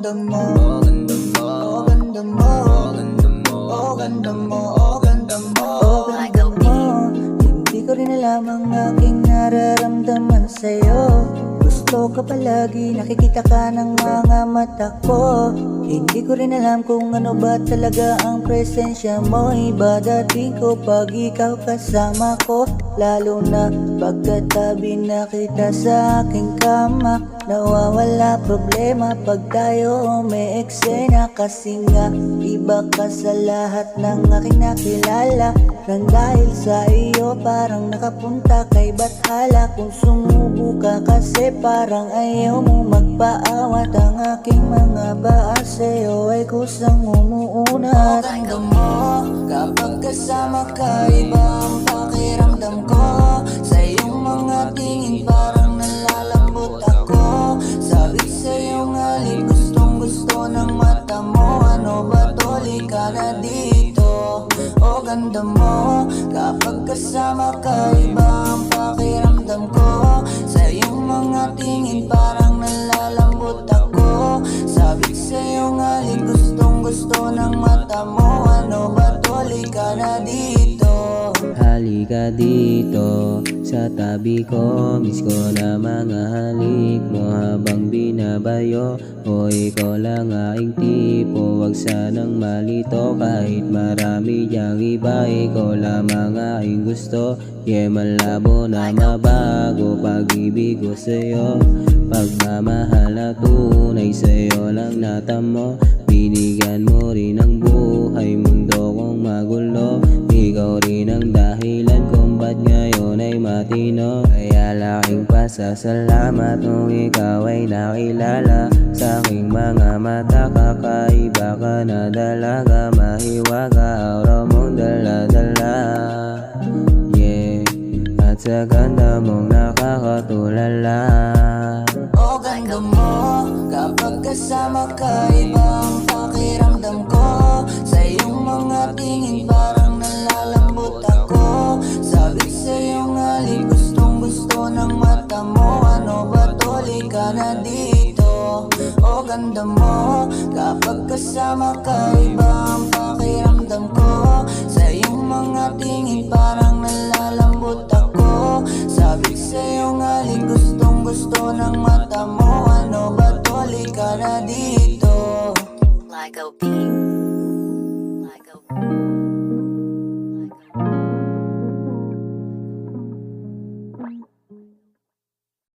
ganda mo, oh ganda mo, oh ganda mo, oh ganda mo, oh ganda mo, oh ganda mo, oh ganda mo. Hindi ko rin alam ang aking nararamdaman sa'yo. Gusto ka palagi, nakikita ka ng mga mata ko. Hindi ko rin alam kung ano ba talaga ang presensya mo. Iba dating ko pag ikaw kasama ko, lalo na pagkatabi na kita sa aking kama. Nawawala problema pag tayo may eksena, kasi nga iba ka sa lahat ng aking nakilala. Nang dahil sa iyo parang nakapunta kay Bathala. Kung sumubo ka kasi parang ayaw mo magpaawat. Ang aking mga baa sa'yo ay kusang umuunat. Oh ganda mo, kapag kasama ka iba ang pakiramdam ko. Sa iyong mga tingin parang nalalambot ako. Sabik sa iyong halik, gustong gusto ng mata mo. Ano ba tuli ka na dito? Oh ganda mo, kapag kasama ka iba ang pakiramdam ko. Sa iyong mga tingin parang nalalambot ako. Sabik sa iyong halik, gustong gusto ng mata mo. Ano ba tuli ka na dito? Halika dito sa tabi ko, miss ko na mga halik mo habang binabayo. O ikaw lang aking tipo, wag sanang malito. Kahit marami diyang iba, ikaw lamang aking gusto. Yeah, malabo na mabago pag-ibig ko sa'yo. Pagmamahal na tunay sa'yo lang natamo. Binigyan mo rin ang buhay, mundo kong magulo. Ikaw rin ang dahilan kung ba't ngayon ay matino. Kaya laking pasasalamat nung ikaw ay nakilala. Sa aking mga mata kakaiba ka na dalaga. Mahiwaga, aura mong dala-dala. Yeah, at sa ganda mong nakakatulala. Oh ganda mo, kapag kasama ka iba ang pakiramdam ko. Sa iyong mga tingin parang nalalambot ako. Sabik sa iyong halik, gustong gusto ng mata mo. Ano ba tuli ka na dito? Oh ganda mo, kapag kasama ka iba ang pakiramdam ko. Sa iyong mga tingin parang nalalambot ako. Sabik sa iyong halik, gustong gusto ng mata mo. Ano ba tuli ka na dito? Like a